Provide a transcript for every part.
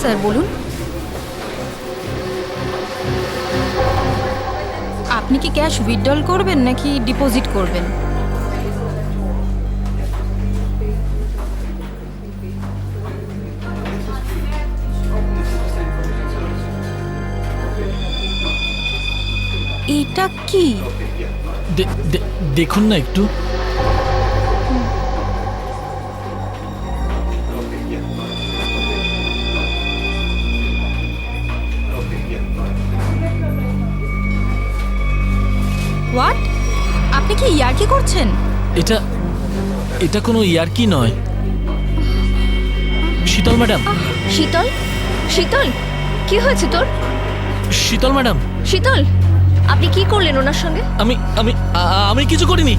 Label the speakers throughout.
Speaker 1: Sir বলুন। আপনি কি ক্যাশ উইথড্রল করবেন নাকি ডিপোজিট করবেন? এটা কি?
Speaker 2: দেখুন না একটু।
Speaker 1: হোয়াট? আপনি কি ইয়ার্কি করছেন?
Speaker 2: এটা এটা কোনো ইয়ার্কি নয়। শীতল ম্যাডাম।
Speaker 3: শীতল, শীতল, কি হয়েছে তোর?
Speaker 2: শীতল ম্যাডাম।
Speaker 3: শীতল, আপনি কি করলেন ওনার সঙ্গে?
Speaker 2: আমি আমি আমি কিছু করিনি।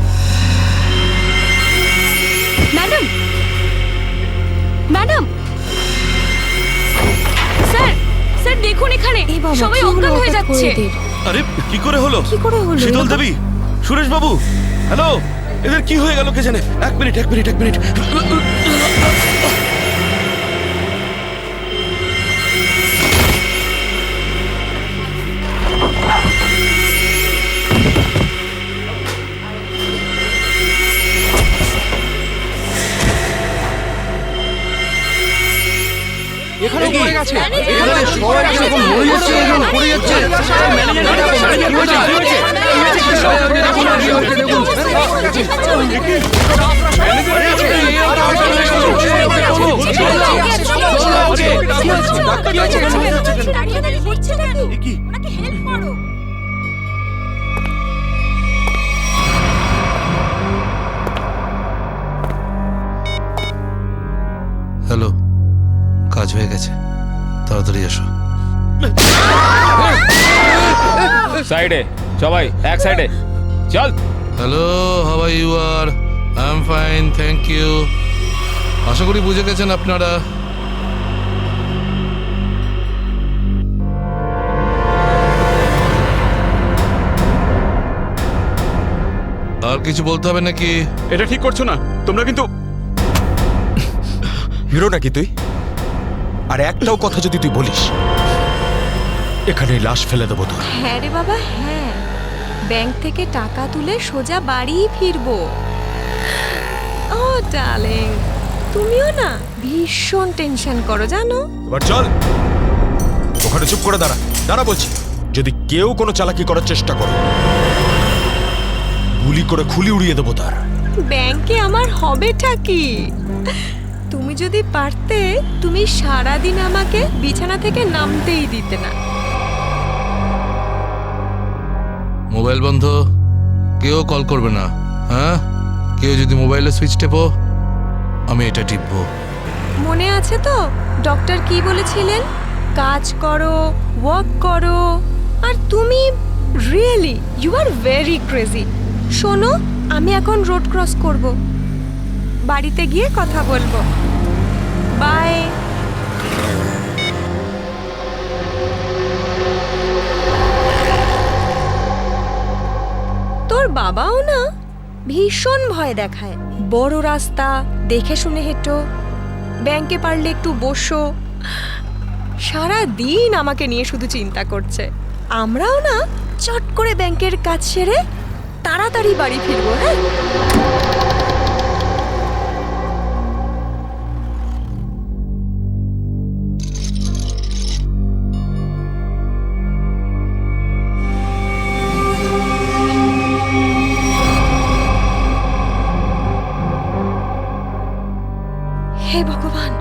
Speaker 3: ম্যাডাম, ম্যাডাম, স্যার, স্যার দেখুন এখানে
Speaker 1: এই বাবা,
Speaker 3: সবাই
Speaker 1: কি হলো
Speaker 3: অজ্ঞান হয়ে
Speaker 1: হঠাৎ করে
Speaker 3: যাচ্ছে।
Speaker 1: এদের?
Speaker 4: আরে কি করে হলো?
Speaker 1: কি করে হলো?
Speaker 4: শীতল দেবী, সুরেশ বাবু, হ্যালো, এদের কি হয়ে গেল কে জানে? এক মিনিট।
Speaker 5: এখানে পড়ে গেছে।
Speaker 4: এখানে সবাই এরকম মরে যাচ্ছে, এরকম পড়ে যাচ্ছে।
Speaker 6: হ্যালো, কাজ হয়ে গেছে, তাড়াতাড়ি এসো।
Speaker 5: সাইডে সবাই, এক সাইডে চল।
Speaker 6: Hello, how are you? আর I am fine, thank you. আশা করি বুঝে গেছেন আপনারা। আর কিছু বলতে হবে নাকি?
Speaker 7: এটা ঠিক করছো না তোমরা কিন্তু।
Speaker 8: হিরো নাকি তুই? আর একটাও কথা যদি তুই বলিস, এখানে লাশ ফেলে দেবো তোর।
Speaker 3: হ্যাঁ রে বাবা, হ্যাঁ, ব্যাংক থেকে টাকা তুলে সোজা বাড়ি ফিরবো। ও ডার্লিং, তুমিও না ভীষণ টেনশন করো জানো।
Speaker 8: এবার চল, ওখানে চুপ করে দাঁড়া, দাঁড়া বলছি। যদি কেউ কোনো চালাকি করার চেষ্টা করে, গুলি করে খুলি উড়িয়ে দেবো তার।
Speaker 3: ব্যাংকে আমার হবেটা কি? তুমি যদি পারতে, তুমি সারাদিন আমাকে বিছানা থেকে নামতেই দিতে না।
Speaker 6: মোবাইল বন্ধ, কেউ কল করবে না। হ্যাঁ, কেউ যদি মোবাইলে সুইচ টেপো, আমি এটা টিপবো।
Speaker 3: মনে আছে তো ডক্টর কি বলেছিলেন? কাজ করো, ওয়ার্ক করো। আর তুমি really you are very crazy. শোনো, আমি এখন রোড ক্রস করব, বাড়িতে গিয়ে কথা বলবো। বাই। তোর বাবাও না ভীষণ ভয় দেখায়। বড় রাস্তা দেখে শুনে হেঁটো, ব্যাংকে পারলে একটু বসো। সারা দিন আমাকে নিয়ে শুধু চিন্তা করছে। আমরাও না চট করে ব্যাংকের কাজ সেরে তাড়াতাড়ি বাড়ি ফিরবো। হ্যাঁ, হে ভগবান,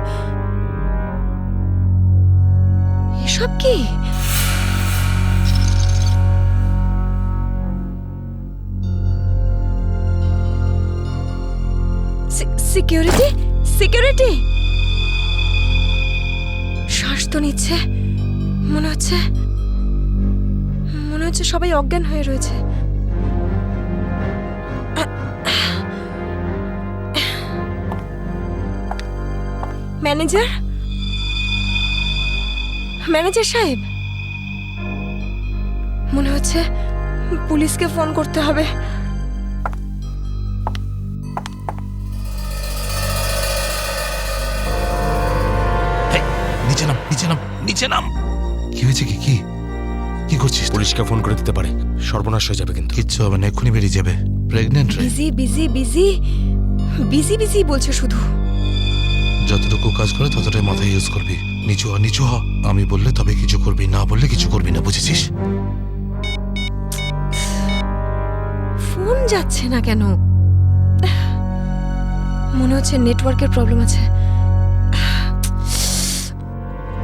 Speaker 3: এসব কি? Security, security. শ্বাস তো নিচ্ছে, মনে হচ্ছে সবাই অজ্ঞান হয়ে রয়েছে। ম্যানেজার, ম্যানেজার সাহেব, মনে হচ্ছে পুলিশকে ফোন করতে হবে।
Speaker 6: নিচে নাম, নিচে নাম। নিচে নাম। কি হয়েছে? কি কি কি করছিস?
Speaker 8: পুলিশকে ফোন করে দিতে পারে, সর্বনাশ হয়ে যাবে কিন্তু।
Speaker 6: কিচ্ছু হবে না, এক্ষুনি বেরিয়ে যাবে। প্রেগনেন্ট রে।
Speaker 3: Busy busy busy busy busy বলছে শুধু।
Speaker 6: যতটুকু কাজ করে ততটাই মাথায় ইউজ করবি। নিচু হ, নিচু হ। আমি বললে তবে কিছু করবি, না বললে কিছু করবি না, বুঝেছিস?
Speaker 3: ফোন যাচ্ছে না কেন? মনে হচ্ছে নেটওয়ার্কের প্রবলেম আছে।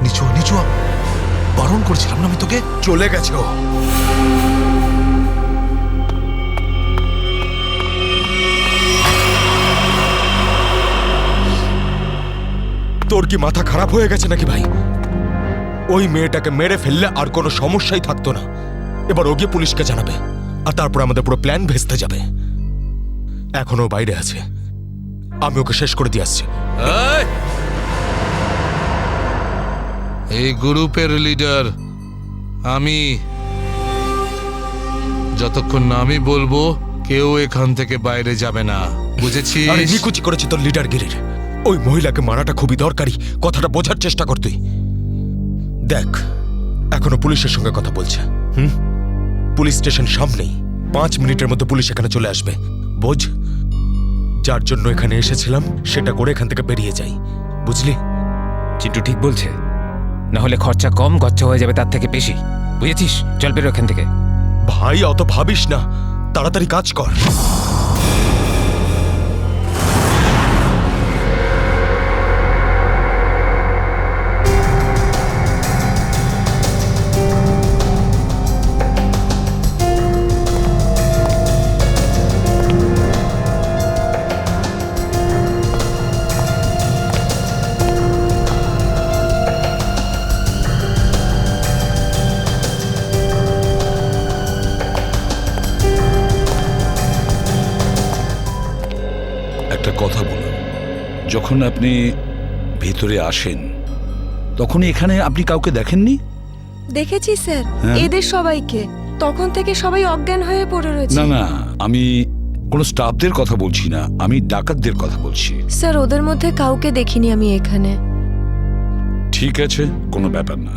Speaker 6: নিচু হ, নিচু হ। বারণ করছিলাম না আমি তোকে?
Speaker 8: চলে গেছে ও। তোর কি মাথা খারাপ হয়ে গেছে নাকি ভাই? ওই মেয়েটাকে মেরে ফেললে আর কোনো সমস্যাই থাকতো না। এবার ও গিয়ে পুলিশকে জানাবে, আর তারপর আমাদের পুরো প্ল্যান ভেস্তে যাবে। এখনো বাইরে আছে, আমি ওকে শেষ করে দিয়ে আসছি।
Speaker 6: এই গ্রুপের লিডার আমি। যতক্ষণ না আমি বলবো কেউ এখান থেকে বাইরে যাবে না, বুঝেছিস?
Speaker 8: আরে নিকুচি করেছি তোর লিডারগিরির। ওই মহিলাকে মারাটা খুবই দরকারি, কথাটা বোঝার চেষ্টা কর তুই। দেখ, এখনো পুলিশের সঙ্গে কথা বলছে। পুলিশ স্টেশন সামনেই, 5 মিনিটের মধ্যে পুলিশ এখানে চলে আসবে। বোঝ, যার জন্য এখানে এসেছিলাম সেটা করে এখান থেকে বেরিয়ে যাই, বুঝলি?
Speaker 5: চিন্টু ঠিক বলছে, না হলে খরচা কম, গচ্ছা হয়ে যাবে তার থেকে বেশি, বুঝেছিস? চল বেরো এখান থেকে।
Speaker 8: ভাই অত ভাবিস না, তাড়াতাড়ি কাজ কর।
Speaker 9: একটা কথা বলুন, যখন আপনি ভিতরে আসেন তখন এখানে আপনি কাউকে দেখেননি?
Speaker 3: দেখেছি স্যার,
Speaker 9: হ্যাঁ।
Speaker 3: এদের সবাইকে। তখন থেকে সবাই অজ্ঞান হয়ে পড়ে রয়েছে।
Speaker 9: না না, আমি কোনো স্টাফদের কথা বলছি না, আমি ডাকাতদের কথা বলছি।
Speaker 3: স্যার, ওদের মধ্যে কাউকে দেখিনি আমি এখানে।
Speaker 9: ঠিক আছে, কোনো ব্যাপার না।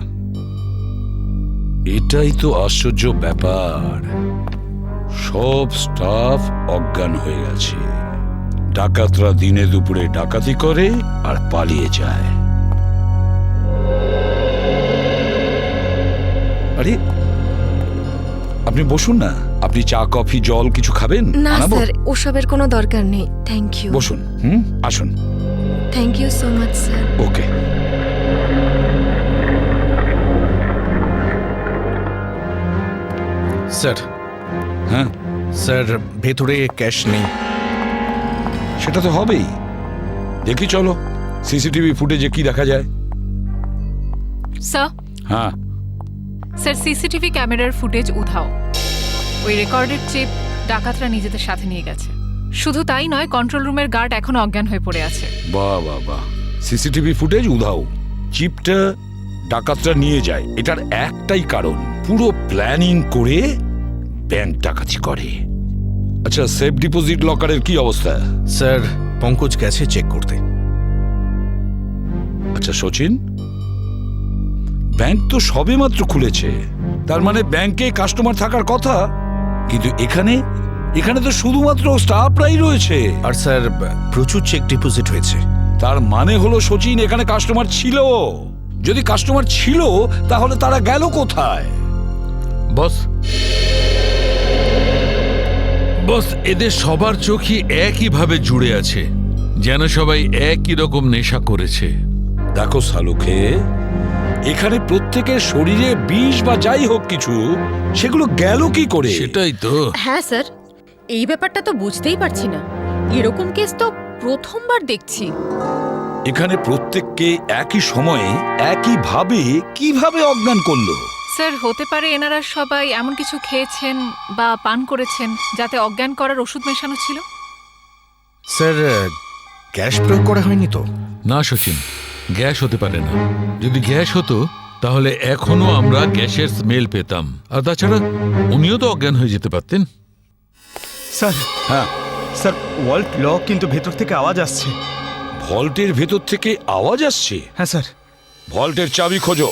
Speaker 9: এটাই তো আশ্চর্য ব্যাপার, সব স্টাফ অজ্ঞান হয়ে গেছে। ডাকাতরা দিনে দুপুরে ডাকাতি করে আর পালিয়ে যায়। আরে আপনি বসুন না, আপনি চা কফি জল কিছু খাবেন?
Speaker 3: না
Speaker 9: আনাবো?
Speaker 3: স্যার, ওসবের কোনো দরকার নেই। Thank you.
Speaker 9: বসুন, আসুন।
Speaker 3: Thank you so much sir.
Speaker 9: Okay.
Speaker 8: Sir,
Speaker 9: হ্যাঁ
Speaker 8: স্যার ভেতরে ক্যাশ নেই।
Speaker 9: সেটা তো হবেই। দেখি চলো সিসিটিভি ফুটেজে কি দেখা যায়।
Speaker 1: স্যার
Speaker 9: হ্যাঁ,
Speaker 1: স্যার সিসিটিভি ক্যামেরার ফুটেজ উধাও। ওই রেকর্ডের চিপ ডাকাতরা নিজেদের সাথে নিয়ে গেছে। শুধু তাই নয়, কন্ট্রোল রুমের গার্ড এখনো অজ্ঞান হয়ে পড়ে আছে।
Speaker 9: বাহ বাহ বাহ, সিসিটিভি ফুটেজ উধাও, চিপটা ডাকাতরা নিয়ে যায়, এটার একটাই কারণ, পুরো প্ল্যানিং করে ব্যাংক ডাকাতি করে। আচ্ছা, সেফ ডিপোজিট লকারের কি অবস্থা?
Speaker 8: স্যার, পঙ্কজ গেছে চেক করতে।
Speaker 9: আচ্ছা সচিন, ব্যাংক তো সবেমাত্র খুলেছে, তার মানে ব্যাংকে কাস্টমার থাকার কথা, কিন্তু এখানে তো শুধুমাত্র স্টাফরাই রয়েছে।
Speaker 8: আর স্যার, প্রচুর চেক ডিপোজিট হয়েছে।
Speaker 9: তার মানে হলো সচিন, এখানে কাস্টমার ছিল। যদি কাস্টমার ছিল তাহলে তারা গেল কোথায়?
Speaker 10: বস, এদের সবার চোখই একইভাবে জুড়ে আছে, যেন সবাই একই রকম নেশা করেছে।
Speaker 9: দেখো সালুকে, এখানে প্রত্যেকের শরীরে বিষ বা যাই হোক কিছু, সেগুলো গেল কি করে?
Speaker 10: সেটাই তো।
Speaker 1: হ্যাঁ স্যার, এই ব্যাপারটা তো বুঝতেই পারছি না। এরকম কেস তো প্রথমবার দেখছি।
Speaker 9: এখানে প্রত্যেককে একই সময়ে একইভাবে কিভাবে অজ্ঞান করলো?
Speaker 1: স্যার, হতে পারে এনারা সবাই এমন কিছু খেয়েছেন বা পান করেছেন যাতে অজ্ঞান করার ওষুধ মেশানো ছিল।
Speaker 8: স্যার, গ্যাস প্রয়োগ করা হয়নি তো?
Speaker 10: না সচিন, গ্যাস হতে পারে না। যদি গ্যাস হতো তাহলে এখনো আমরা গ্যাসের স্মেল পেতাম। আর তাছাড়া উনিও তো অজ্ঞান হয়ে যেতে পারতেন।
Speaker 7: স্যার,
Speaker 9: হ্যাঁ
Speaker 7: স্যার ওয়াল্ট লক, কিন্তু ভেতর থেকে আওয়াজ আসছে।
Speaker 9: ভল্টের ভেতর থেকে আওয়াজ আসছে?
Speaker 7: হ্যাঁ স্যার।
Speaker 9: ভল্টের চাবি খোঁজো।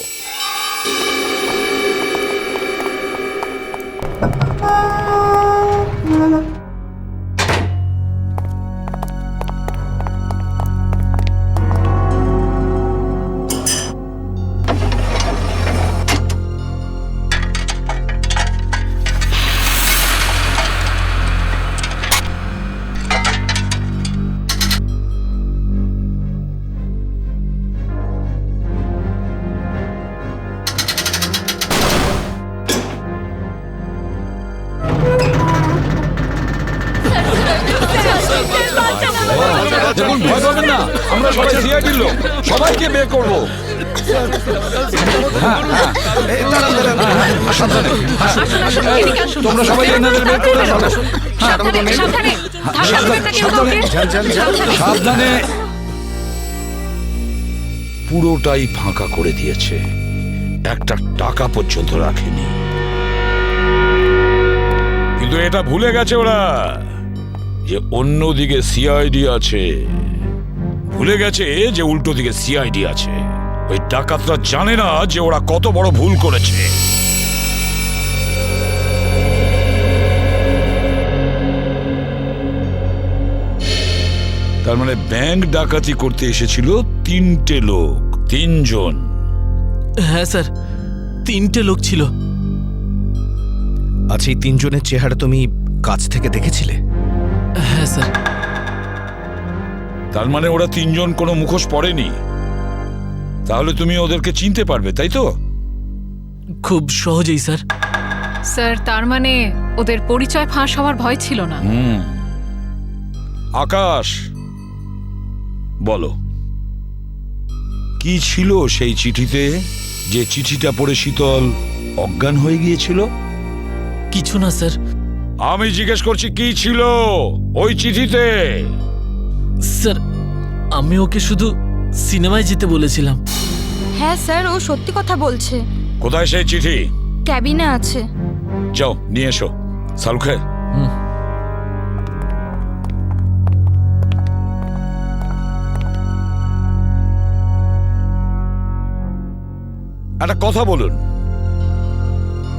Speaker 9: দেখুন, ভয় পাবেন না, আমরা সবাই সিআইডির লোক, সবাইকে বের করবো।
Speaker 1: এদিকে আসুন।
Speaker 9: তোমরা সবাই এনাদের বের করে ফেলো।
Speaker 1: সাবধানে, সাবধানে। ধাক্কা দেবেন না কেউ কাউকে। সাবধানে।
Speaker 9: সাবধানে। পুরোটাই ফাঁকা করে দিয়েছে, একটা টাকা পর্যন্ত রাখেনি। কিন্তু এটা ভুলে গেছে ওরা যে অন্যদিকে সিআইডি আছে। ভুলে গেছে যে উল্টো দিকে সিআইডি আছে। ওই ডাকাতরা জানে না যে ওরা কত বড় ভুল করেছে। তার মানে ব্যাংক ডাকাতি করতে এসেছিল 3টে লোক, 3 জন।
Speaker 2: হ্যাঁ স্যার, 3টে লোক ছিল।
Speaker 11: আচ্ছা, এই 3 জনের চেহারা তুমি কাছ থেকে দেখেছিলে?
Speaker 2: হ্যাঁ স্যার।
Speaker 9: তার মানে ওরা 3 জন কোনো মুখোশ পরেনি। তাহলে তুমি ওদেরকে চিনতে পারবে, তাই তো?
Speaker 2: খুব সহজেই স্যার।
Speaker 1: স্যার, তার মানে ওদের পরিচয় ফাঁস হওয়ার ভয় ছিল না।
Speaker 9: আকাশ, বলো কি ছিল সেই চিঠিতে, যে চিঠিটা পড়ে শীতল অজ্ঞান হয়ে গিয়েছিল?
Speaker 2: কিছু না স্যার।
Speaker 9: আমি জিজ্ঞেস করছি কি ছিল ওই চিঠিতে?
Speaker 2: স্যার, আমি ওকে শুধু সিনেমায় যেতে বলেছিলাম।
Speaker 12: হ্যাঁ স্যার, ও সত্যি কথা বলছে।
Speaker 9: কোথায় সেই চিঠি?
Speaker 12: ক্যাবিনে আছে।
Speaker 9: যাও নিয়ে এসো। সালুখে, একটা কথা বলুন,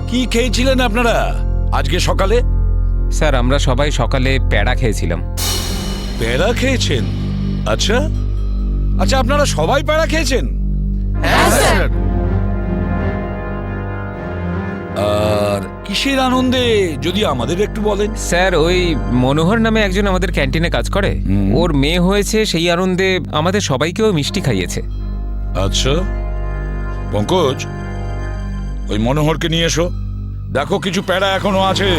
Speaker 9: কি খেয়েছিলেন আপনারা আজকে সকালে?
Speaker 5: স্যার, আমরা সবাই সকালে প্যাড়া খেয়েছিলাম।
Speaker 9: প্যাড়া খেয়েছেন? আচ্ছা আচ্ছা, আপনারা সবাই প্যাড়া খেয়েছেন?
Speaker 12: হ্যাঁ স্যার।
Speaker 9: আর কিসের আনন্দে যদি আমাদের একটু বলেন?
Speaker 5: স্যার, ওই মনোহর নামে একজন আমাদের ক্যান্টিনে কাজ করে, ওর মেয়ে হয়েছে, সেই আনন্দে আমাদের সবাইকেও মিষ্টি খাইয়েছে।
Speaker 9: আচ্ছা পঙ্কজ, ওই মনোহরকে নিয়ে এসো। দেখো কিছু প্যাড়া এখনো আছে,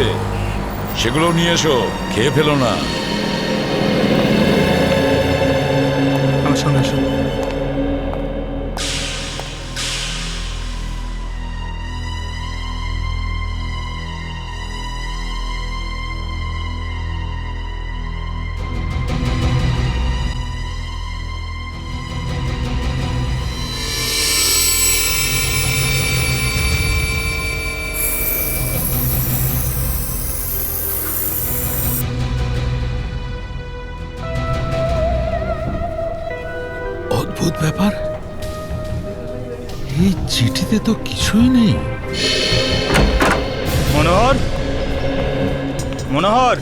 Speaker 9: সেগুলো নিয়ে এসো, খেয়ে ফেলো না।
Speaker 7: আমার সঙ্গে আসুন।
Speaker 10: অদ্ভুত ব্যাপার, এই চিঠিতে তো কিছুই নেই।
Speaker 7: মনোহর, মনোহর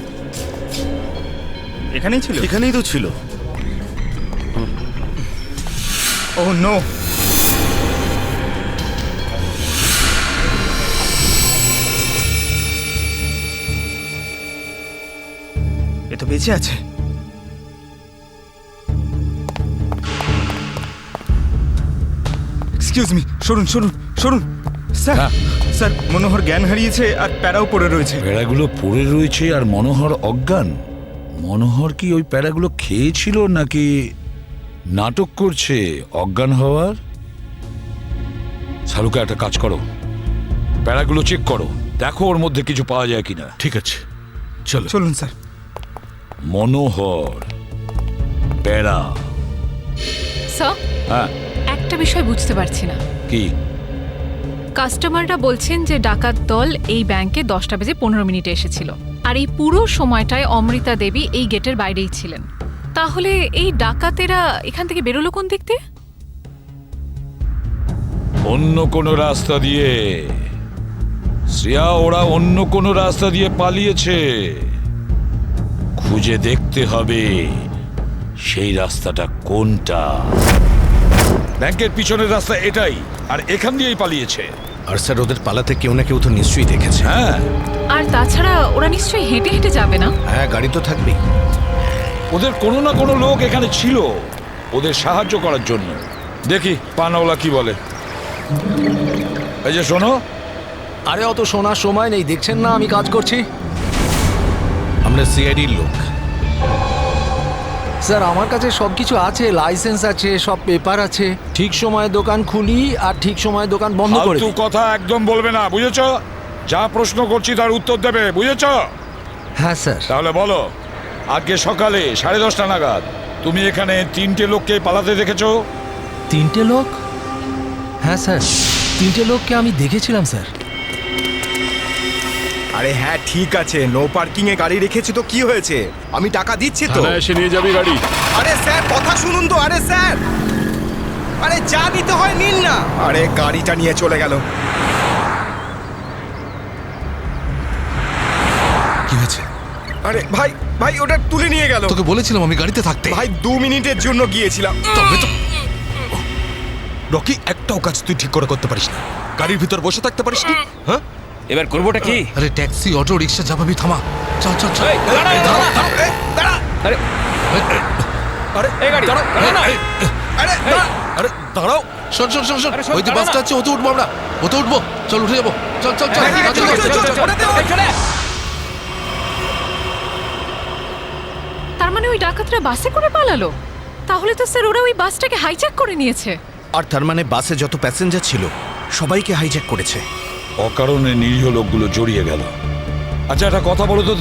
Speaker 7: এখানেই ছিল?
Speaker 4: এখানেই তো ছিল।
Speaker 7: ও নো, এ তো বেঁচে আছে। এক্সকিউজ মি, সরুন সরুন সরুন। স্যার, স্যার, মনোহর জ্ঞান হারিয়েছে আর প্যারাও পড়ে রয়েছে।
Speaker 9: প্যাড়াগুলো পড়ে রয়েছে আর মনোহর অজ্ঞান। মনোহর কি ওই প্যাড়াগুলো খেয়েছিল নাকি নাটক করছে অজ্ঞান হওয়ার? শালুকা, একটা কাজ করো, প্যাড়াগুলো চেক করো, দেখো ওর মধ্যে কিছু পাওয়া যায় কিনা।
Speaker 10: ঠিক আছে, চলো।
Speaker 7: চলুন স্যার।
Speaker 9: মনোহর, প্যাড়া।
Speaker 1: স্যার,
Speaker 9: হ্যাঁ,
Speaker 1: একটা বিষয় বুঝতে পারছি না।
Speaker 9: কি?
Speaker 1: কাস্টমাররা বলছেন যে ডাকাত দল এই ব্যাংকে 10:15 এসেছিল, আর এই পুরো সময়টায় অমৃতা দেবী এই গেটের বাইরেই ছিলেন। তাহলে এই ডাকাতেরা এখান থেকে বেরোলো কোন দিক দিয়ে?
Speaker 9: অন্য কোনো রাস্তা দিয়ে। শ্রেয়া, ওরা অন্য কোনো রাস্তা দিয়ে পালিয়েছে। খুঁজে দেখতে হবে সেই রাস্তাটা কোনটা। ব্যাংকের পিছনের রাস্তা এটাই, আর এখান দিয়েই পালিয়েছে।
Speaker 11: আর স্যার ওদের পালাতে কেউ না কেউ তো নিশ্চয়ই দেখেছে।
Speaker 9: হ্যাঁ,
Speaker 1: আর তাছাড়া ওরা নিশ্চয়ই হেঁটে হেঁটে যাবে না?
Speaker 11: হ্যাঁ, গাড়ি তো থাকবেই।
Speaker 9: ওদের কোনো না কোনো লোক এখানে ছিল ওদের সাহায্য করার জন্য। দেখি পানাওয়ালা কি বলে। এই যে শোনো।
Speaker 11: আরে অত শোনার সময় নেই, দেখছেন না আমি কাজ করছি। আমরা সিআইডির লোক।
Speaker 13: স্যার আমার কাছে সব কিছু আছে, লাইসেন্স আছে, সব পেপার আছে। ঠিক সময়ে দোকান খুলি আর ঠিক সময়ে দোকান বন্ধ করে
Speaker 9: ফালতু
Speaker 13: দিই।
Speaker 9: কথা একদম বলবে না, বুঝেছো? যা প্রশ্ন করছি তার উত্তর দেবে, বুঝেছো?
Speaker 13: হ্যাঁ স্যার।
Speaker 9: তাহলে বলো, আজকে সকালে 10:30 নাগাদ তুমি এখানে 3টে লোককে পালাতে দেখেছো?
Speaker 13: 3টে লোক? হ্যাঁ স্যার, 3টে লোককে আমি দেখেছিলাম স্যার।
Speaker 7: আরে হ্যাঁ ঠিক আছে, নো পার্কিং এ গাড়ি রেখেছি তো কি হয়েছে? আমি টাকা দিচ্ছি তো।
Speaker 4: এসে নিয়ে যাবি গাড়ি।
Speaker 7: আরে স্যার কথা শুনুন তো। আরে স্যার, আরে যা নিতে হয় নিন না। আরে গাড়িটা নিয়ে চলে গেল।
Speaker 6: কি হয়েছে?
Speaker 7: আরে ভাই ভাই ওটা তুলে নিয়ে গেল।
Speaker 6: তোকে বলেছিলাম আমি গাড়িতে থাকতে।
Speaker 7: ভাই 2 মিনিটের জন্য গিয়েছিলাম।
Speaker 6: তবে তো
Speaker 8: রকি, একটাও কাজ তুই ঠিক করে করতে পারিস না। গাড়ির ভিতর বসে থাকতে পারিস না? হ্যাঁ,
Speaker 5: এবার করবোটা কি?
Speaker 6: আরে ট্যাক্সি, অটো, রিক্সা যা ভাবি থামা। চল চল চল।
Speaker 8: আরে এই গাড়ি দাঁড়াও। আরে দাঁড়াও।
Speaker 6: শোন শোন শোন শোন, ওই যে বাসটা আছে ওতে উঠবো আমরা। ওতে উঠবো, চল উঠে যাবো। চল চল চল।
Speaker 1: তার মানে ওই ডাকাতরা বাসে করে পালালো? তাহলে তো স্যার ওরা ওই বাসটাকে হাইজ্যাক করে নিয়েছে।
Speaker 11: আর তার মানে বাসে যত প্যাসেঞ্জার ছিল সবাইকে হাইজ্যাক করেছে।
Speaker 9: অকারণে নিরীহ লোকগুলো জড়িয়ে গেল। আচ্ছা, একটা কথা বলো তো,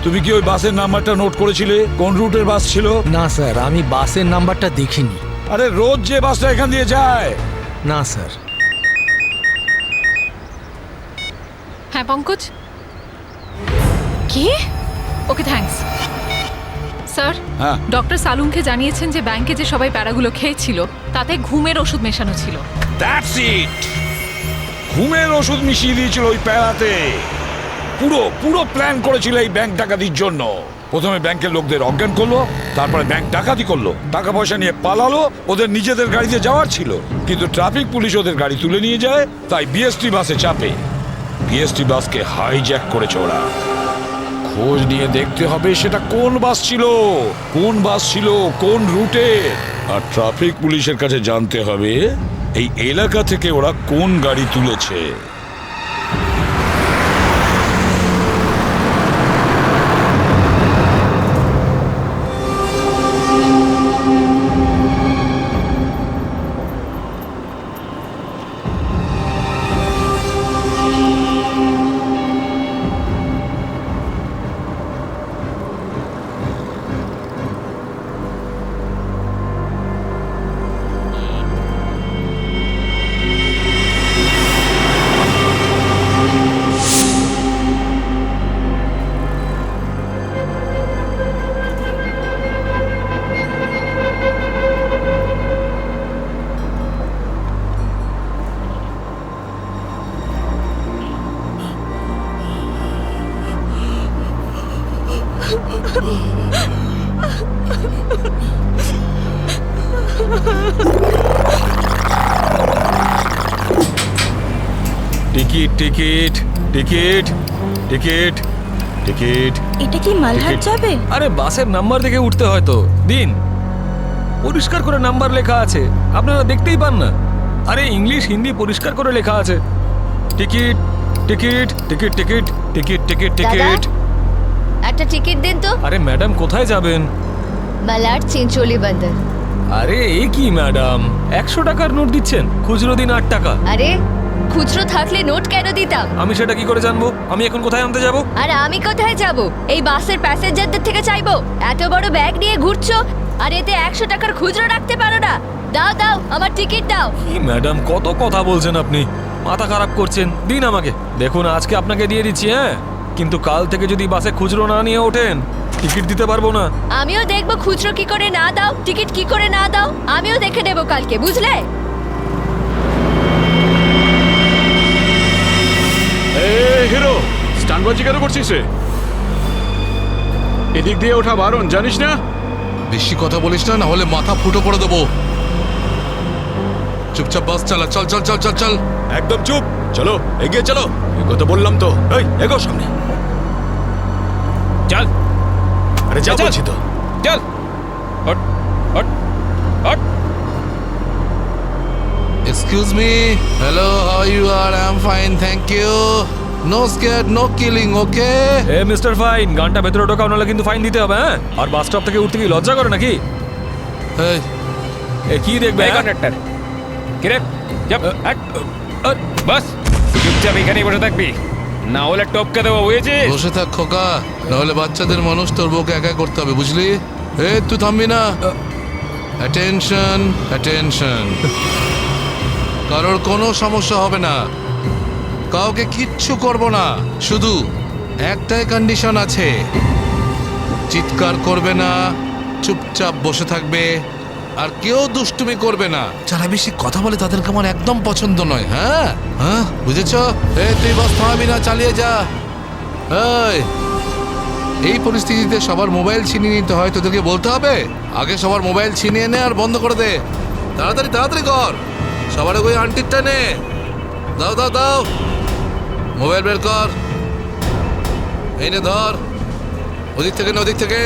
Speaker 9: তুমি কি ওই বাসের নাম্বারটা নোট করেছিলে? কোন রুটের বাস ছিল?
Speaker 13: না স্যার, আমি বাসের নাম্বারটা দেখিনি।
Speaker 9: আরে রোজ যে বাসটা এখান দিয়ে যায়।
Speaker 13: না স্যার।
Speaker 1: হ্যাঁ পঙ্কজ। কি? Okay thanks. স্যার,
Speaker 9: হ্যাঁ,
Speaker 1: ডক্টর সালুনকে জানিয়েছেন যে ব্যাংকে যে সবাই প্যারাগুলো খেয়েছিল তাতে ঘুমের ওষুধ মেশানো ছিল।
Speaker 9: That's it. ঘুমের ওষুধ মিশিয়ে দিয়েছিল ওই প্যারাতে। পুরো প্ল্যান করেছিল এই ব্যাংক ডাকাতির জন্য। প্রথমে ব্যাংকের লোকদের অজ্ঞান করলো, তারপরে ব্যাংক ডাকাতি করলো, টাকা পয়সা নিয়ে পালালো। ওদের নিজেদের গাড়িতে যাওয়ার ছিল, কিন্তু ট্রাফিক পুলিশ ওদের গাড়ি তুলে নিয়ে যায়, তাই বিএসটি বাসে চাপে। বিএসটি বাসকে হাইজ্যাক করেছে ওরা। খোঁজ নিয়ে দেখতে হবে সেটা কোন বাস ছিল, কোন রুটে। আর ট্রাফিক পুলিশের কাছে জানতে হবে এই এলাকা থেকে ওরা কোন গাড়ি তুলেছে।
Speaker 2: Ticket ticket ticket ticket ticket.
Speaker 12: এটা কি মালহাট যাবে?
Speaker 2: আরে বাসের নাম্বার দেখে উঠতে হয় তো। দিন, পরিষ্কার করে নাম্বার লেখা আছে, আপনারা দেখতেই পান না? আরে ইংলিশ হিন্দি পরিষ্কার করে লেখা আছে। Ticket ticket ticket ticket ticket ticket ticket.
Speaker 12: একটা টিকিট দিন তো।
Speaker 2: আরে ম্যাডাম কোথায় যাবেন?
Speaker 12: মালাড চিঞ্চোলি বন্দর।
Speaker 2: আরে এ কি ম্যাডাম, 100 টাকার নোট দিচ্ছেন, খুচরো দিন 8 টাকা।
Speaker 12: আরে খুচরো থাকলে নোট কেন দিতাম?
Speaker 2: আমি সেটা কি করে জানবো? আমি এখন কোথায় আনতে যাব?
Speaker 12: আর আমি কোথায় যাব? এই বাসের প্যাসেঞ্জারদের থেকে চাইবো? এত বড় ব্যাগ নিয়ে ঘুরছো আর এতে 100 টাকার খুচরো রাখতে পারো না? দাও দাও, আমার টিকিট দাও।
Speaker 2: কি ম্যাডাম, কত কথা বলছেন আপনি, মাথা খারাপ করছেন। দিন আমাকে। দেখুন আজকে আপনাকে দিয়ে দিচ্ছি, হ্যাঁ, কিন্তু কাল থেকে যদি বাসে খুচরো না নিয়ে ওঠেন টিকিট দিতে পারবো না।
Speaker 12: আমিও দেখবো খুচরো কি করে না দাও, টিকিট কি করে না দাও, আমিও দেখে নেবো কালকে, বুঝলে?
Speaker 9: গানবাজি কেন করছিস রে? এদিক দিয়ে ওঠা বারণ, জানিস না?
Speaker 6: বেশি কথা বলিস না, না হলে মাথা ফুটো করে দেবো। চুপচাপ বাস চালা, চল চল চল চল চল।
Speaker 8: একদম চুপ, চলো এগিয়ে চলো। এগো তো বললাম তো, এই এগো সামনে।
Speaker 5: চল,
Speaker 8: আরে যা
Speaker 5: চল।
Speaker 8: বলছি তো।
Speaker 5: চল, hot hot hot.
Speaker 6: Excuse me. Hello, how you are? I'm fine, thank you. No scared, no killing, okay?
Speaker 2: A mister fine, গানটা ভেতরে ঢোকাও, নাহলে কিন্তু ফাইন দিতে হবে। হ্যাঁ, আর বাস স্টপ থেকে উঠতে কি লজ্জা করে নাকি?
Speaker 6: এই,
Speaker 2: এ কি দেখবে?
Speaker 5: এই কন্ডাক্টর, কিরে চুপ, হাট। বাস চুপচাপ এখানেই বসে থাকবি, না হলে টপকে দেবো, বুঝেছিস?
Speaker 6: বসে থাক খোকা, নাহলে বাচ্চাদের মানুষ তোর বউকে একা করতে হবে, বুঝলি? তুই থামবি না। Attention, attention. কারোর কোনো সমস্যা হবে না, কাউকে কিচ্ছু করব না। শুধু একটাই কন্ডিশন আছে, চিৎকার করবে না, চুপচাপ বসে থাকবে, আর কেউ দুষ্টুমি করবে না। যারা বেশি কথা বলে তাদেরকে আমার একদম পছন্দ নয়। হ্যাঁ হ্যাঁ, বুঝেছ? তুই বাস থামাবি না, চালিয়ে যা। এই পরিস্থিতিতে সবার মোবাইল ছিনিয়ে নিতে হয়, তোদেরকে বলতে হবে? আগে সবার মোবাইল ছিনিয়ে নে আর বন্ধ করে দে। তাড়াতাড়ি তাড়াতাড়ি কর, সবার ওই আন্টিরটা নে। দাও দাও দাও, মোবাইল বের কর। এই নে ধর, ওদিক থেকে না ওদিক থেকে।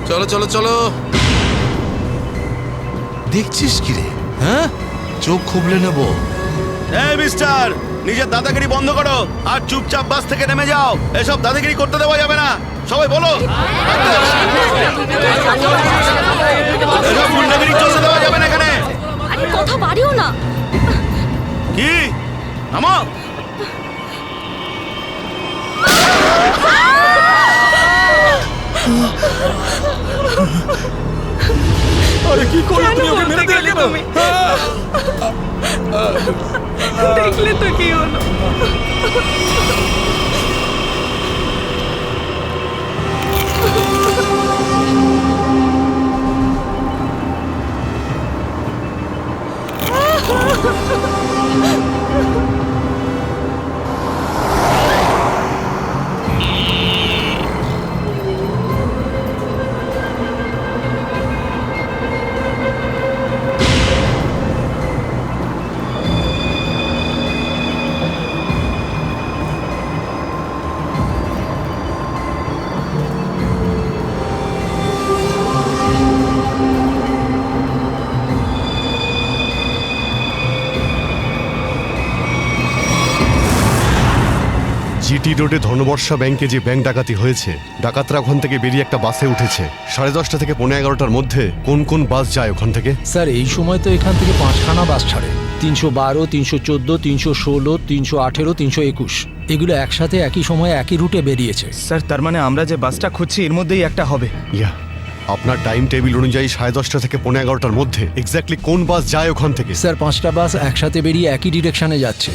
Speaker 6: চলো চলো চলো। দেখছিস কি রে? হ্যাঁ, চোখ খুবলে নেবো।
Speaker 4: এই মিস্টার, নিজের দাদাগিরি বন্ধ করো আর চুপচাপ বাস থেকে নেমে যাও। এসব দাদাগিরি করতে দেওয়া যাবে না, সবাই বলো। এসব গুন্ডাগিরি চলতে দেওয়া যাবে না এখানে।
Speaker 12: আরে কথা বাড়িও না।
Speaker 4: কি নামো।
Speaker 2: আরে কি করলে তুমি? ওকে মেরে দিলে কেন?
Speaker 3: দেখলে তো কি হলো।
Speaker 14: জিটি রোডে ধনবর্ষা ব্যাংকে যে ব্যাংক ডাকাতি হয়েছে, ডাকাতরা ওখান থেকে বেরিয়ে একটা বাসে উঠেছে 10:30 থেকে 11:15টার মধ্যে। কোন কোন বাস যায় ওখান থেকে?
Speaker 13: স্যার এই সময় তো এখান থেকে 5খানা বাস ছাড়ে, 312, 314, 316, 318, 321। এগুলো একসাথে একই সময়ে একই রুটে বেরিয়েছে।
Speaker 7: স্যার, তার মানে আমরা যে বাসটা খুঁজছি এর মধ্যেই একটা হবে।
Speaker 14: ইয়া, আপনার টাইম টেবিল অনুযায়ী 10:30 থেকে 11:15টার মধ্যে এক্স্যাক্টলি কোন বাস যায় ওখান থেকে?
Speaker 13: স্যার 5টা বাস একসাথে বেরিয়ে একই ডিরেকশনে যাচ্ছে।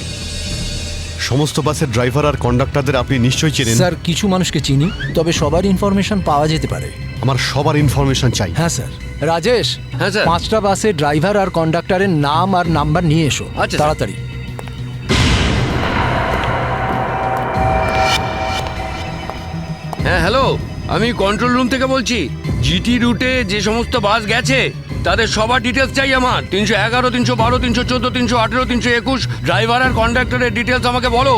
Speaker 14: সমস্ত বাসের ড্রাইভার আর কন্ডাক্টরদের আপনি নিশ্চয়ই চেনেন?
Speaker 13: স্যার কিছু মানুষকে চিনি, তবে সবার ইনফরমেশন পাওয়া যেতে পারে।
Speaker 14: আমার সবার ইনফরমেশন চাই।
Speaker 13: হ্যাঁ স্যার। রাজেশ,
Speaker 11: হ্যাঁ স্যার।
Speaker 13: 5টা বাসের ড্রাইভার আর কন্ডাক্টরের নাম আর নাম্বার নিয়ে এসো
Speaker 11: আচ্ছা, স্যার।
Speaker 13: তাড়াতাড়ি।
Speaker 11: হ্যাঁ হ্যালো, আমি কন্ট্রোল রুম থেকে বলছি। জিটি রুটে যে সমস্ত বাস গেছে তাদের সবার ডিটেলস চাই আমার। 311, 312, 314, 318, 321 ড্রাইভার আর কন্ডাক্টরের ডিটেলস আমাকে বলো।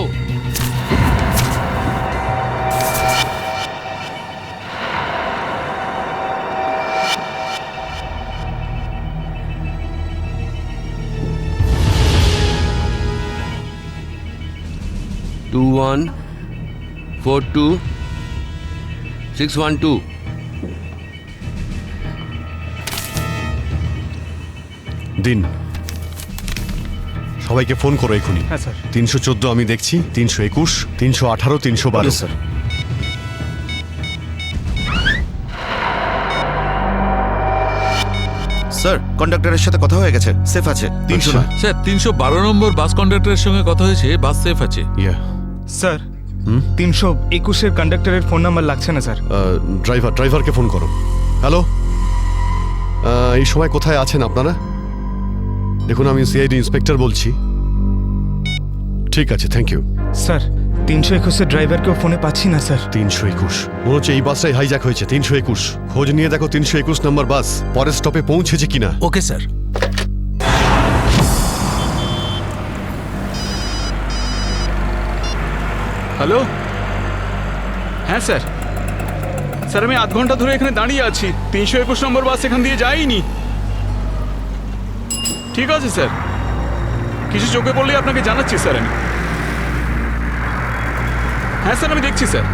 Speaker 11: টু 1 4 2 612।
Speaker 14: দিন, সবাইকে ফোন করো এখনই।
Speaker 7: হ্যাঁ স্যার।
Speaker 14: 314 আমি দেখছি, 321, 318, 312।
Speaker 7: স্যার।
Speaker 4: স্যার, কন্ডাক্টরের সাথে কথা হয়ে গেছে, সেফ আছে। 300
Speaker 10: স্যার 312 নম্বর বাস কন্ডাক্টরের সঙ্গে কথা হয়েছে, বাস সেফ আছে।
Speaker 7: স্যার, 321-এর কন্ডাক্টরের ফোন নাম্বার লাগছে না স্যার।
Speaker 14: ড্রাইভারকে ফোন করো। হ্যালো এই সময় কোথায় আছেন আপনারা? দেখুন, আমি সিআইডি ইন্সপেক্টর বলছি। ঠিক আছে, থ্যাংক ইউ।
Speaker 7: স্যার 321-এর ড্রাইভারকেও ফোনে পাচ্ছি না স্যার।
Speaker 14: 321 মনে হচ্ছে এই বাসটাই হাইজ্যাক হয়েছে। 321 খোঁজ নিয়ে দেখো 321 নম্বর বাস পরের স্টপে পৌঁছেছে কিনা।
Speaker 13: Okay sir.
Speaker 15: হ্যালো, হ্যাঁ স্যার। স্যার আমি আধ ঘন্টা ধরে এখানে দাঁড়িয়ে আছি। 321 নম্বর বাস এখান দিয়ে যায়নি। ঠিক আছে স্যার, কিছু চোখে পড়লেই আপনাকে জানাচ্ছি স্যার আমি। হ্যাঁ স্যার, আমি দেখছি স্যার।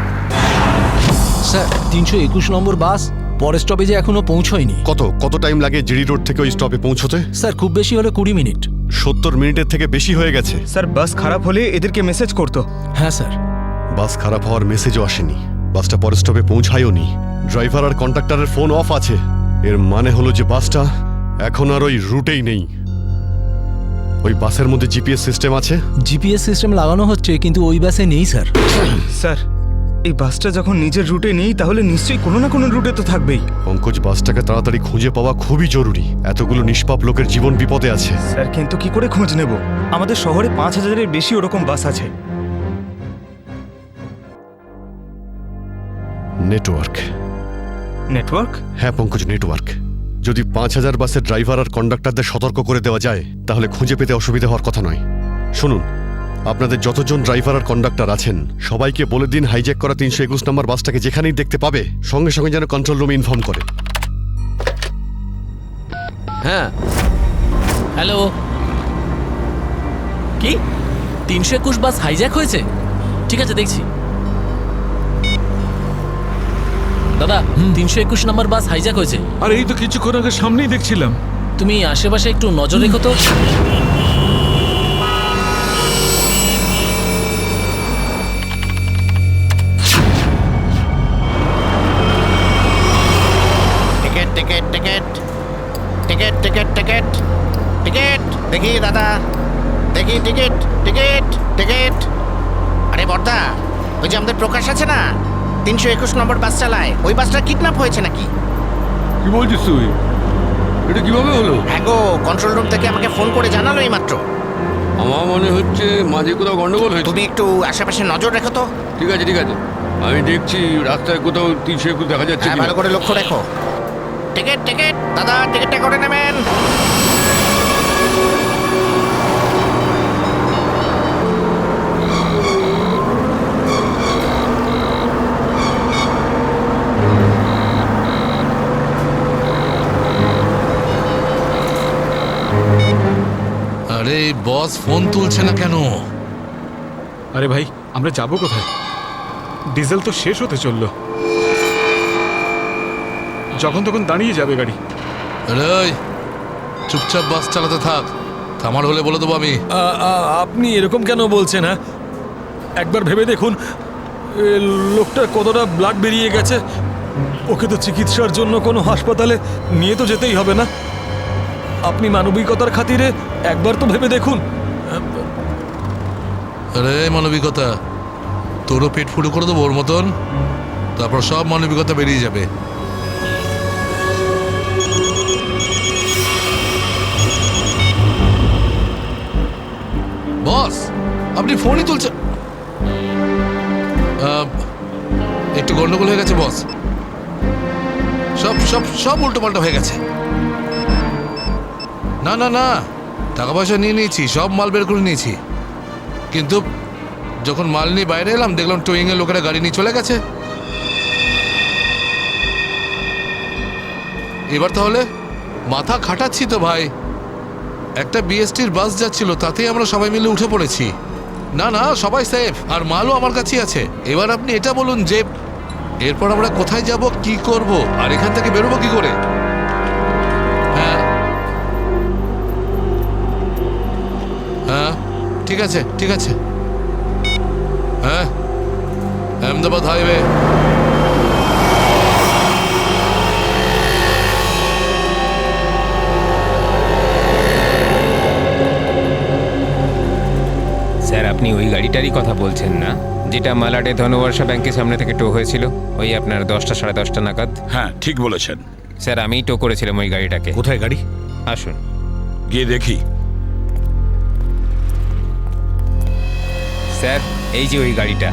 Speaker 13: স্যার 321 নম্বর বাস পরের স্টপেজে এখনো পৌঁছয়নি।
Speaker 14: কত টাইম লাগে জিডি রোড থেকে ওই স্টপে পৌঁছতে?
Speaker 13: স্যার খুব বেশি হলে 20 মিনিট।
Speaker 14: 70 মিনিটের থেকে বেশি হয়ে গেছে।
Speaker 7: স্যার বাস খারাপ হলে এদেরকে মেসেজ করতো।
Speaker 13: হ্যাঁ স্যার।
Speaker 14: বাস খারাপ হওয়ার মেসেজও আসেনি, বাসটা পরের স্টপে পৌঁছায়ও নি। ড্রাইভার আর কন্ডাক্টরের ফোন অফ আছে। এর মানে হলো যে বাসটা এখন আর ওই রুটেই নেই। ওই বাসের মধ্যে জিপিএস সিস্টেম আছে?
Speaker 13: জিপিএস সিস্টেম লাগানো হচ্ছে, কিন্তু ওই বাসে নেই স্যার।
Speaker 7: স্যার এই বাসটা যখন নিজের রুটে নেই তাহলে নিশ্চয়ই কোনো না কোনো রুটে তো থাকবেই।
Speaker 14: পঙ্কজ, বাসটাকে তাড়াতাড়ি খুঁজে পাওয়া খুবই জরুরি। এতগুলো নিষ্পাপ লোকের জীবন বিপদে আছে।
Speaker 7: স্যার কিন্তু কি করে খোঁজ নেব? আমাদের শহরে 5000-এর বেশি ওরকম বাস আছে।
Speaker 14: নেটওয়ার্ক।
Speaker 7: নেটওয়ার্ক?
Speaker 14: হ্যাঁ পঙ্কজ, নেটওয়ার্ক। যদি 5000 বাসের ড্রাইভার আর কন্ডাক্টরদের সতর্ক করে দেওয়া যায় তাহলে খুঁজে পেতে অসুবিধা হওয়ার কথা নয়। শুনুন, আপনাদের যতজন ড্রাইভার আর কন্ডাক্টর আছেন সবাইকে বলে দিন হাইজ্যাক করা 321 নম্বর বাসটাকে যেখানেই দেখতে পাবে সঙ্গে সঙ্গে যেন কন্ট্রোল রুমে ইনফর্ম করে।
Speaker 16: হ্যাঁ, হ্যালো। কি 321 বাস হাইজ্যাক হয়েছে? ঠিক আছে, দেখছি। দাদা 321 নম্বর বাস হাইজ্যাক হয়েছে।
Speaker 10: আর এই তো কিছুক্ষণ আগে সামনেই দেখছিলাম।
Speaker 16: তুমি আশেপাশে একটু নজর রেখো তো।
Speaker 17: Ticket ticket ticket ticket ticket ticket ticket দেখি দাদা, দেখি টিকিট টিকিট টিকিট। আরে বর্দা, ওই যে আমাদের প্রকাশ আছে না, 321 নম্বর বাস চালায়, ওই বাসটা কিডন্যাপ হয়েছে নাকি?
Speaker 5: কি বলছিস তুই? এটা কিভাবে হলো?
Speaker 17: হ্যাঁ গো, কন্ট্রোল রুম থেকে আমাকে ফোন করে জানালো এই মাত্র।
Speaker 11: আমার মনে হচ্ছে মাঝে কোথাও গন্ডগোল হয়েছে।
Speaker 17: তুমি একটু আশেপাশে নজর রেখো তো।
Speaker 11: ঠিক আছে ঠিক আছে, আমি দেখছি রাস্তায় কোথাও 321 দেখা যাচ্ছে
Speaker 17: হ্যাঁ,
Speaker 11: কিনা।
Speaker 17: ভালো করে লক্ষ্য রেখো। টিকিট টিকিট দাদা, টিকিটটা করে নেবেন।
Speaker 6: আরে বস ফোন তুলছে না কেন?
Speaker 15: আরে ভাই, আমরা যাব কোথায়? ডিজেল তো শেষ হতে চললো, যখন তখন দাঁড়িয়ে যাবে গাড়ি।
Speaker 6: আরে চুপচাপ বাস চালাতে থাক, থামার হলে বলে দেবো আমি।
Speaker 2: আপনি এরকম কেন বলছেন? হ্যাঁ, একবার ভেবে দেখুন লোকটার কতটা ব্লাড বেরিয়ে গেছে। ওকে তো চিকিৎসার জন্য কোনো হাসপাতালে নিয়ে তো যেতেই হবে না? আপনি মানবিকতার খাতিরে একবার তো ভেবে দেখুন।
Speaker 6: আরে মানবিকতা, তোরও পেট ফুটো করে দেবো ওর মতন, তারপর সব মানবিকতা বেরিয়ে যাবে। বস আপনি ফোনই তুলছেন? একটু গন্ডগোল হয়ে গেছে বস, সব সব সব উল্টো পাল্টা হয়ে গেছে। না না না, টাকা পয়সা নিয়ে নিয়েছি, সব মাল বের করে নিয়েছি, কিন্তু যখন মাল নিয়ে বাইরে এলাম দেখলাম টোয়িং এর লোকেরা গাড়ি নিয়ে চলে গেছে। এবার তাহলে মাথা খাটাচ্ছি তো ভাই। একটা বিএসটির বাস যাচ্ছিল, তাতেই আমরা সবাই মিলে উঠে পড়েছি। না না, সবাই সেফ, আর মালও আমার কাছেই আছে। এবার আপনি এটা বলুন যে এরপর আমরা কোথায় যাব, কি করব, আর এখান থেকে বেরোবো কি করে? হ্যাঁ হ্যাঁ, ঠিক আছে ঠিক আছে। হ্যাঁ, আহমেদাবাদ হাইওয়ে।
Speaker 5: স্যার, আপনি ওই গাড়িটারই কথা বলছেন না, যেটা মালাডে ধনবর্ষা ব্যাংকের সামনে থেকে টো হয়েছিল? ওই আপনার 10টা সাড়ে 10টা নাগাদ।
Speaker 9: হ্যাঁ ঠিক বলেছেন।
Speaker 5: স্যার আমিই টো করেছিলাম ওই গাড়িটাকে।
Speaker 8: কোথায় গাড়ি?
Speaker 5: আসুন
Speaker 9: গিয়ে দেখি।
Speaker 5: স্যার, এই যে ওই গাড়িটা।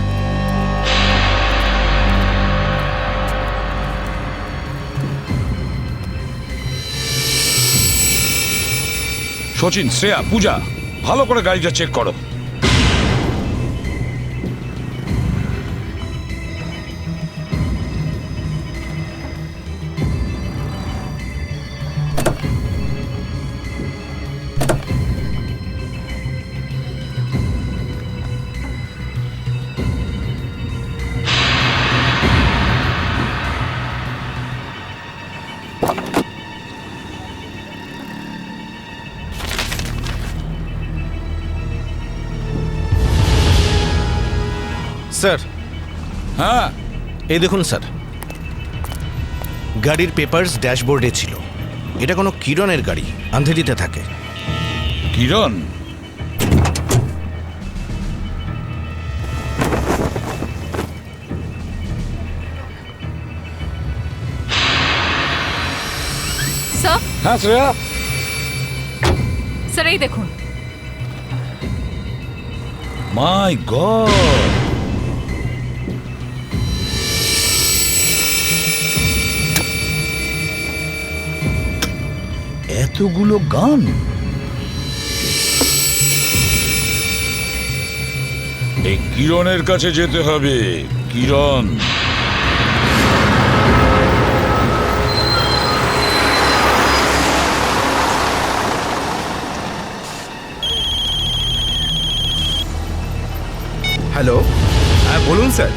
Speaker 9: সচিন, শ্রেয়া, পূজা, ভালো করে গাড়িটা চেক করো।
Speaker 7: স্যার।
Speaker 9: হ্যাঁ,
Speaker 7: এই দেখুন স্যার, গাড়ির পেপারস ড্যাশবোর্ডে ছিল। এটা কোনো কিরণের গাড়ি, আন্ধেরিতে থাকে।
Speaker 9: কিরণ?
Speaker 1: স্যার,
Speaker 9: হ্যাঁ শ্রেয়া।
Speaker 1: স্যার এই দেখুন।
Speaker 9: মাই গড, এতগুলো গান! এই কিরণের কাছে যেতে হবে। কিরণ,
Speaker 7: হ্যালো, হ্যাঁ বলুন স্যার।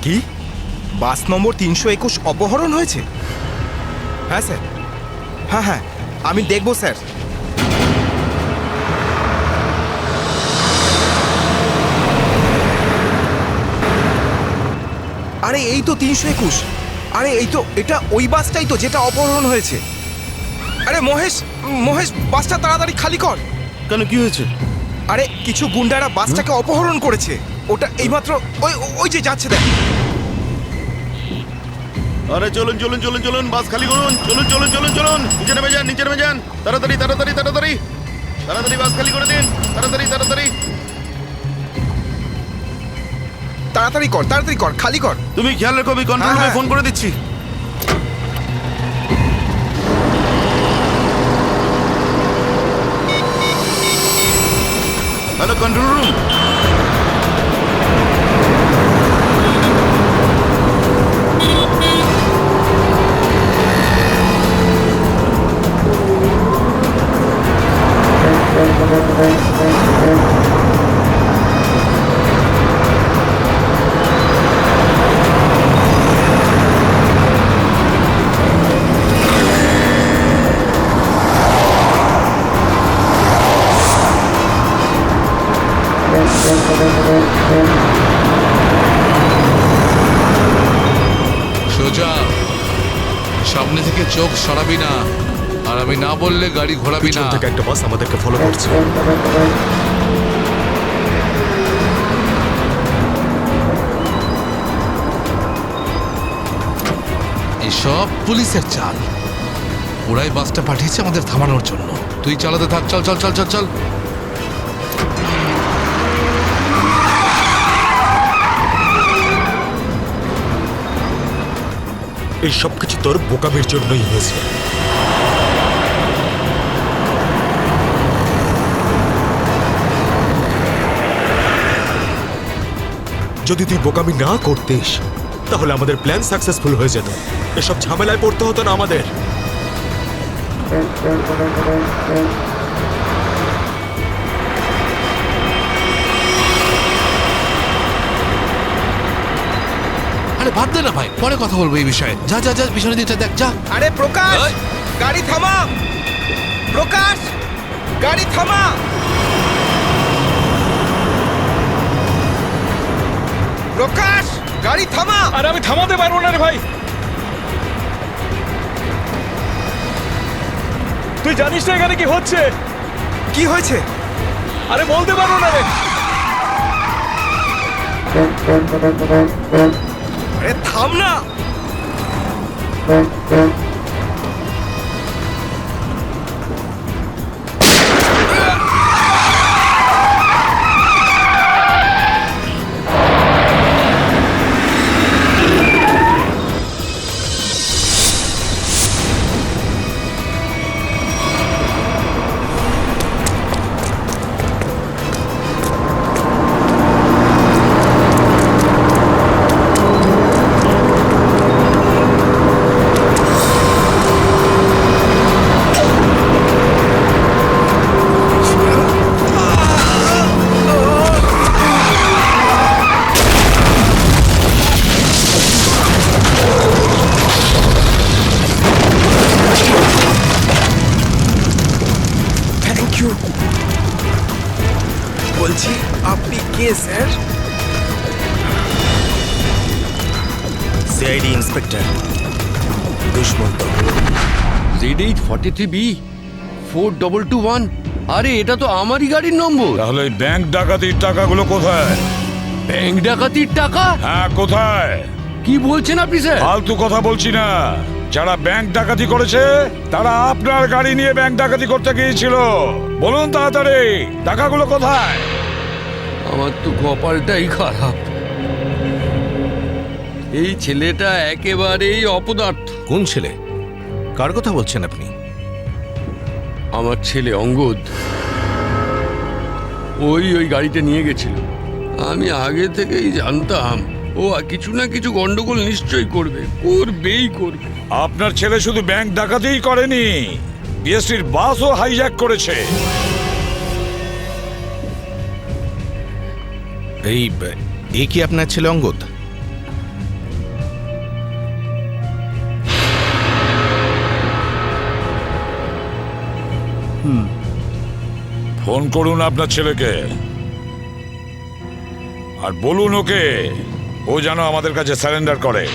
Speaker 7: কি বাস নম্বর 321 অপহরণ হয়েছে? হ্যাঁ স্যার, হ্যাঁ হ্যাঁ আমি দেখব স্যার। আরে এই তো 321। আরে এই তো, এটা ওই বাসটাই তো যেটা অপহরণ হয়েছে। আরে মহেশ, মহেশ বাসটা তাড়াতাড়ি খালি কর।
Speaker 4: কেন, কি হয়েছে?
Speaker 7: আরে কিছু গুন্ডারা বাসটাকে অপহরণ করেছে। ওটা এইমাত্র ওই ওই যে যাচ্ছে দেখ।
Speaker 4: আরে চলুন চলুন চলুন চলুন, বাস খালি করুন। চলুন চলুন চলুন চলুন, নিচে নেমে যান, নিচে নেমে যান। তাড়াতাড়ি তাড়াতাড়ি তাড়াতাড়ি তাড়াতাড়ি বাস খালি করে দিন। তাড়াতাড়ি তাড়াতাড়ি
Speaker 7: তাড়াতাড়ি কর, তাড়াতাড়ি কর, খালি কর।
Speaker 4: তুমি খেয়াল রেখো, আমি কন্ট্রোল রুমে ফোন করে দিচ্ছি। Hello control room.
Speaker 6: সোজা সামনে থেকে চোখ সরাবি না, আর আমি না বললে গাড়ি ঘোরাবি না।
Speaker 8: থেকে একটা বাস আমাদেরকে ফলো করছে।
Speaker 6: এসব পুলিশের চাল। ওরাই বাসটা পাঠিয়েছে আমাদের থামানোর জন্য। তুই চালাতে থাক, চল চল চল চল চল।
Speaker 8: এই সবকিছু তোর বোকামির জন্যই হয়েছে। যদি তুই বোকামি না করতিস তাহলে আমাদের প্ল্যান সাকসেসফুল হয়ে যেত। এসব ঝামেলায় পড়তে হতো না আমাদের।
Speaker 6: আরে বাদ দে না ভাই, পরে কথা বলবো এই বিষয়ে। যা যা যা, পিছনের দিকটা দেখ, যা।
Speaker 7: আরে প্রকাশ, গাড়ি থামা। প্রকাশ, গাড়ি থামা। প্রকাশ, গাড়ি থামা।
Speaker 15: আরে আমি থামাতে পারবো না রে ভাই। তুই জানিস না এখানে কি হচ্ছে?
Speaker 7: কি হয়েছে?
Speaker 15: আরে বলতে পারবো না রে।
Speaker 7: আরে থাম না। বলছি আপনি কে sir? CID inspector Dushmant.
Speaker 11: Z843B 4221। আরে এটা তো আমারই গাড়ির নম্বর।
Speaker 9: তাহলে ওই ব্যাংক ডাকাতির টাকাগুলো কোথায়?
Speaker 11: ব্যাংক ডাকাতির টাকা?
Speaker 9: হ্যাঁ, কোথায়?
Speaker 11: কি বলছেন আপনি স্যার?
Speaker 9: ফালতু কথা বলছি না। যারা ব্যাংক ডাকাতি করেছে তারা আপনার গাড়ি নিয়ে ব্যাংক ডাকাতি করতে গিয়েছিল। বলুন তাড়াতাড়ি, টাকাগুলো কোথায়?
Speaker 11: আমার তো কপালটাই খারাপ। এই ছেলেটা একেবারেই অপদার্থ।
Speaker 7: কোন ছেলে? কার কথা বলছেন আপনি?
Speaker 11: আমার ছেলে অঙ্গদ। ওই গাড়িটা নিয়ে গেছিল। আমি আগে থেকেই জানতাম ও কিছু না কিছু গন্ডগোল নিশ্চয়ই করবেই করবে।
Speaker 9: আপনার ছেলে শুধু ব্যাংক ডাকাতিই করেনি, বিএসটির বাসও হাইজ্যাক করেছে।
Speaker 7: এই কি আপনার ছেলে অঙ্গদ?
Speaker 9: ফোন করুন আপনার ছেলেকে আর বলুন ওকে ও যেন আমাদের কাছে সারেন্ডার করে।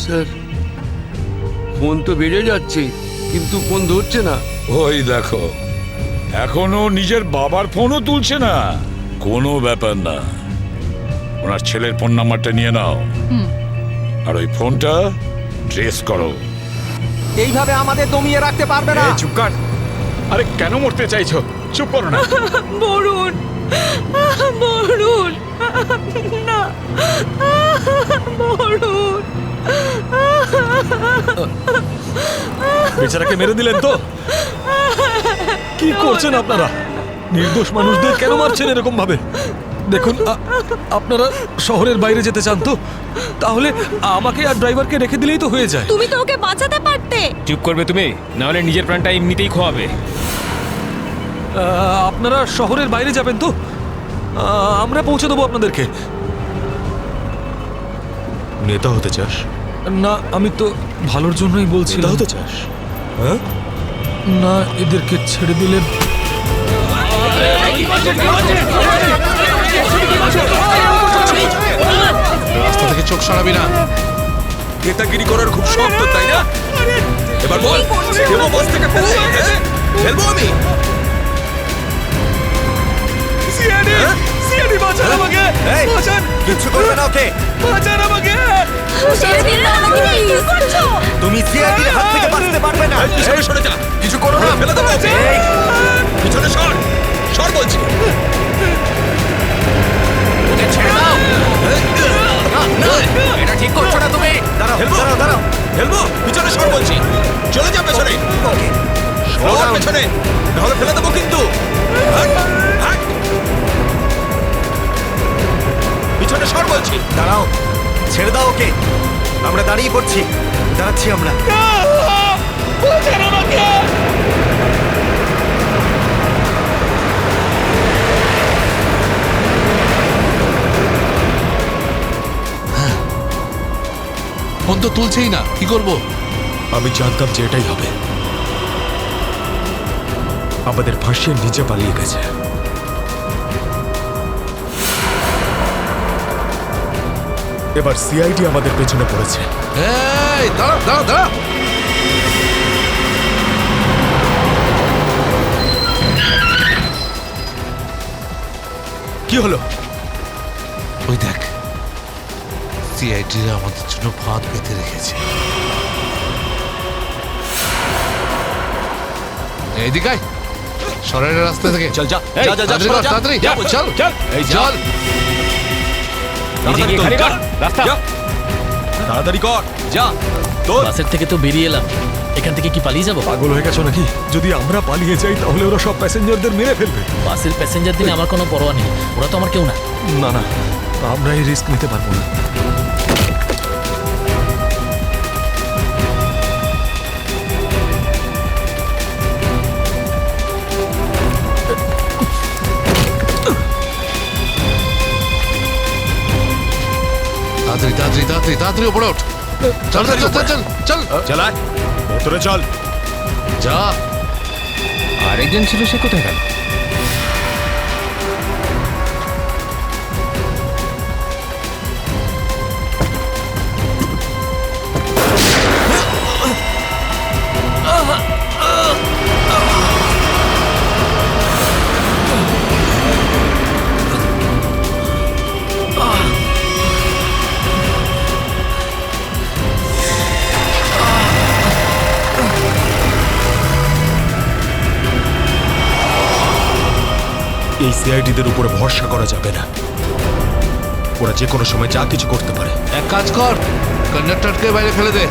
Speaker 11: স্যার, ফোন তো বেড়ে যাচ্ছে কিন্তু ফোন ধরছে না।
Speaker 9: ওই দেখো, এখনো নিজের বাবার ফোনও তুলছে না। কোনো ব্যাপার না, ওনার ছেলের ফোন নাম্বারটা নিয়ে নাও আর ওই ফোনটা ট্রেস করো।
Speaker 7: এইভাবে আমাদের দমিয়ে রাখতে পারবে না।
Speaker 15: চুপ কর। আরে কেন মরতে চাইছো? চুপ করো না।
Speaker 3: বরুণ, বরুণ, না, বরুণ।
Speaker 2: বেচারাকে মেরে দিলেন তো? কি করছেন আপনারা? নির্দোষ মানুষদের কেন মারছেন এরকম ভাবে? দেখুন, আপনারা শহরের বাইরে যেতে চান তো তাহলে আমাকে আর ড্রাইভারকে রেখে দিলেই তো হয়ে যায়।
Speaker 3: তুমি তো ওকে বাঁচাতে পারতে।
Speaker 5: চুপ করবে তুমি, না হলে নিজের প্রাণটা এমনিতেই খোয়াবে।
Speaker 2: আপনারা শহরের বাইরে যাবেন তো? আমরা পৌঁছে দেবো আপনাদেরকে।
Speaker 8: নেতা হতে চাস?
Speaker 2: না, আমি তো ভালোর জন্যই বলছি।
Speaker 8: নেতা হতে চাস? হ্যাঁ,
Speaker 2: না, এদেরকে ছেড়ে দিলে
Speaker 6: রাস্তা থেকে চোখ সরাবি না।
Speaker 8: নেতাগিরি করার খুব শখ তো, তাই না? এবার বল, দেবো বাস থেকে ফেলতে? ফেলবো আমি?
Speaker 2: সিআইডি বাঁচান আমাকে! বাঁচান!
Speaker 7: কিছু করবে না ওকে।
Speaker 2: বাঁচান আমাকে!
Speaker 7: তুমি সিআইডির হাত থেকে বাঁচতে পারবে না।
Speaker 8: পিছনে সরে যা, কিছু করো না, ফেলে দেবো ওকে। পিছনে সর, সর বলছি।
Speaker 17: ওকে ছেড়ে দাও। না, এটা ঠিক করছো না তুমি।
Speaker 7: দাঁড়াও,
Speaker 8: ফেলবো,
Speaker 7: দাঁড়াও, দাঁড়াও।
Speaker 8: ফেলবো, পিছনে সর বলছি। চলে যা পেছনে, সর পেছনে, নাহলে ফেলে দেবো কিন্তু। হাট, হাট। পিছনে সর বলছি।
Speaker 7: দাঁড়াও, ছেড়ে দাও ওকে। আমরা দাঁড়িয়ে পড়ছি, দাঁড়াচ্ছি আমরা।
Speaker 6: ফোন তো তুলছেই না, কি করবো?
Speaker 8: আমি জানতাম যে এটাই হবে। আমাদের ফাঁসিয়ে নিচে পালিয়ে গেছে। এবার সিআইডি আমাদের পেছনে পড়েছে।
Speaker 6: এই দাঁড়া দাঁড়া দাঁড়া।
Speaker 8: কি হলো?
Speaker 6: ওই দেখ, সিআইডিরা আমাদের জন্য ফাঁদ পেতে রেখেছে। এইদিকে আয়, সরের রাস্তা থেকে।
Speaker 8: চল যা,
Speaker 5: এই,
Speaker 8: যা, যা, যা,
Speaker 6: তাড়াতাড়ি
Speaker 8: সরা,
Speaker 6: কর,
Speaker 8: যা।
Speaker 6: তাড়াতাড়ি
Speaker 5: যা,
Speaker 6: চল
Speaker 5: চল।
Speaker 6: এই
Speaker 8: যা।
Speaker 6: চল।
Speaker 5: নিজে গিয়ে খালি কর, রাস্তা।
Speaker 8: যা। তাড়াতাড়ি কর, যা। তোর
Speaker 16: বাসের থেকে তো বেরিয়ে এলাম, এখান থেকে কি পালিয়ে যাবো?
Speaker 2: পাগল হয়ে গেছো নাকি? যদি আমরা পালিয়ে যাই তাহলে ওরা সব প্যাসেঞ্জারদের মেরে ফেলবে।
Speaker 16: বাসের প্যাসেঞ্জার দিনে আমার কোনো পরোয়া নেই, ওরা তো আমার কেউ না।
Speaker 2: না না, আমরা এই রিস্ক নিতে পারবো না।
Speaker 6: তাড়াতাড়ি তাড়াতাড়ি তাড়াতাড়ি তাড়াতাড়ি উপরে ওঠ চল চল চল চল চল
Speaker 8: চালায় ভেতরে চল
Speaker 6: যা
Speaker 5: আরেকজন ছিল, সে কোথায় গেল?
Speaker 8: এই সিআইডিদের উপরে ভরসা করা যাবে না, ওরা যে কোনো সময় যা কিছু করতে পারে।
Speaker 6: এক কাজ কর, কন্ডাক্টরকে বাইরে ফেলে দে।